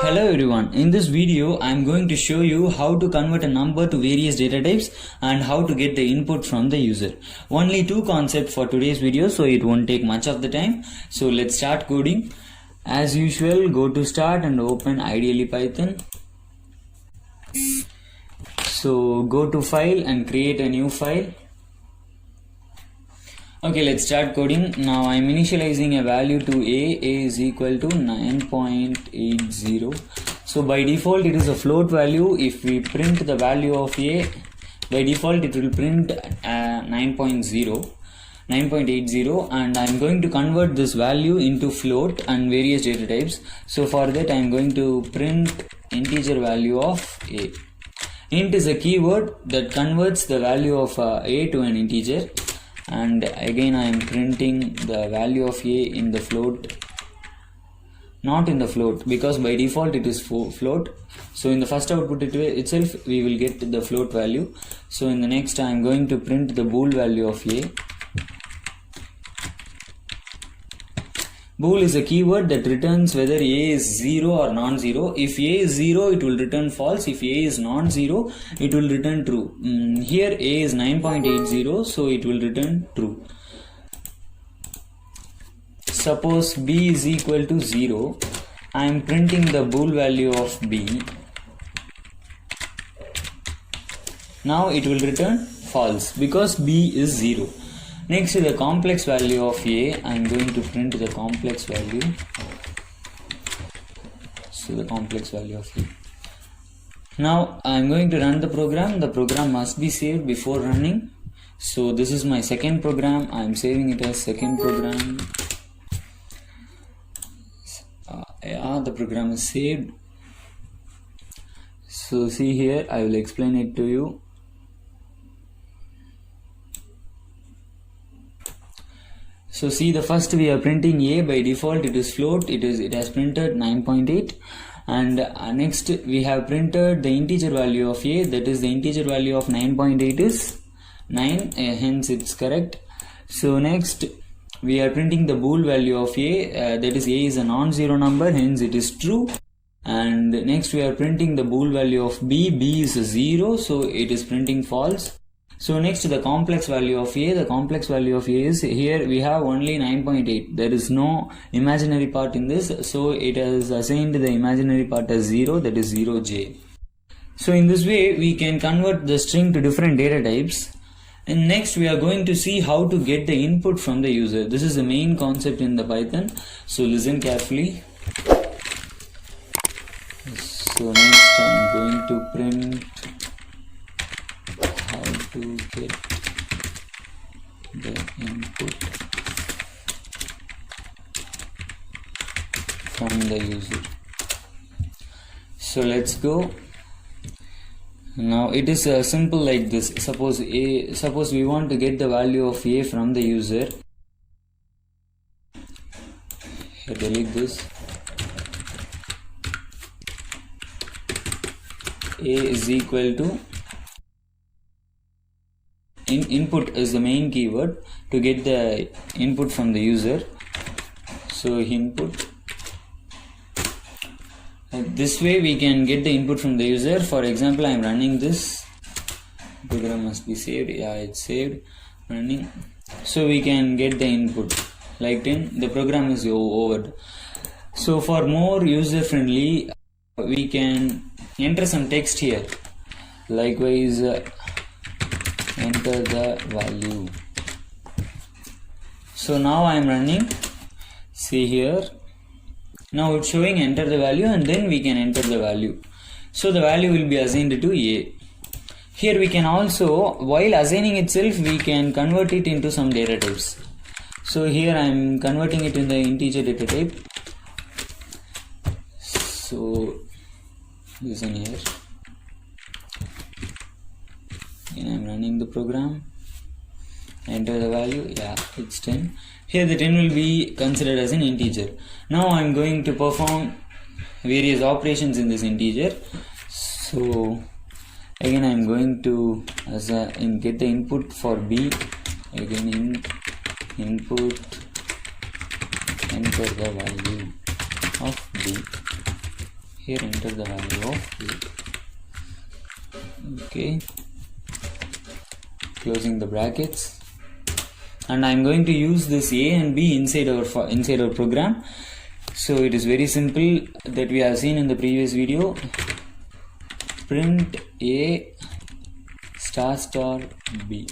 Hello everyone, in this video I am going to show you how to convert a number to various data types and how to get the input from the user. Only two concepts for today's video, so it won't take much of the time. So let's start coding. As usual, go to start and open ideally Python. So go to file and create a new file. Okay, let's start coding. Now I'm initializing a value to a is equal to 9.80. So by default it is a float value. If we print the value of a, by default it will print 9.80, and I'm going to convert this value into float and various data types. So for that I'm going to print integer value of a. Int is a keyword that converts the value of a to an integer. And again I am printing the value of a in the float, not in the float, because by default it is float. So in the first output itself we will get the float value. So in the next I am going to print the bool value of a. Bool is a keyword that returns whether a is 0 or non-zero. If a is 0, it will return false. If a is non-zero, it will return true. Here a is 9.80, so it will return true. Suppose b is equal to 0. I am printing the bool value of b. Now it will return false because b is 0. Next, the complex value of a, I am going to print the complex value. So the complex value of a. Now I am going to run the program. The program must be saved before running. So this is my second program. I am saving it as second program. The program is saved. So see here, I will explain it to you. So see, the first we are printing a. By default it is float. It has printed 9.8, and next we have printed the integer value of a, that is the integer value of 9.8 is 9, hence it's correct. So next we are printing the bool value of a, that is a is a non-zero number, hence it is true. And next we are printing the bool value of b. B is a 0, so it is printing false. So next, the complex value of a. The complex value of a is, here we have only 9.8. There is no imaginary part in this, so it has assigned the imaginary part as 0, that is 0j. So in this way we can convert the string to different data types. And next we are going to see how to get the input from the user. This is the main concept in the Python, so listen carefully. So next I am going to print how to get the input from the user. So let's go. Now it is simple like this. Suppose we want to get the value of a from the user. Here, delete this. A is equal to input is the main keyword to get the input from the user. So input. This way we can get the input from the user. For example, I am running this. Program must be saved. Yeah, it's saved. Running. So we can get the input. Like 10. The program is over. So for more user friendly, we can enter some text here. Likewise, enter the value. So now I am running. See here. Now it's showing enter the value, and then we can enter the value. So the value will be assigned to a. Here we can also, while assigning itself, we can convert it into some data types. So here I am converting it in the integer data type. So listen here. And I am running the program. Enter the value. Yeah, it's 10. Here the 10 will be considered as an integer. Now I am going to perform various operations in this integer. So again I am going to get the input for b. Again input, enter the value of b. here enter the value of a. Okay, closing the brackets, and I'm going to use this a and b inside our program. So it is very simple that we have seen in the previous video. Print a star b.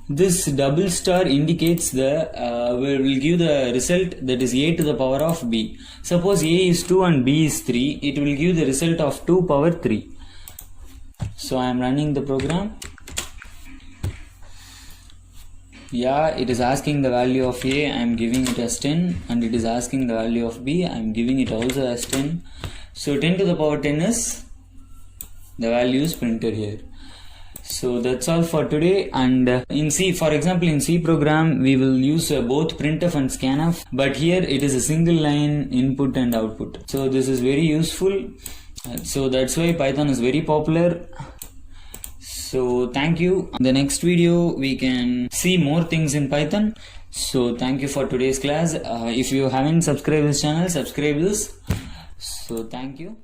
This double star indicates the will give the result, that is a to the power of b. Suppose a is 2 and b is 3, it will give the result of 2 power 3. So I am running the program. Yeah, it is asking the value of a, I am giving it as 10, and it is asking the value of b, I am giving it also as 10. So 10 to the power 10 is the value is printed here. So that's all for today. And in C, for example, in C program we will use both printf and scanf, but here it is a single line input and output. So this is very useful. So that's why Python is very popular. So thank you. In the next video we can see more things in Python. So thank you for today's class. If you haven't subscribed this channel, subscribe this. So thank you.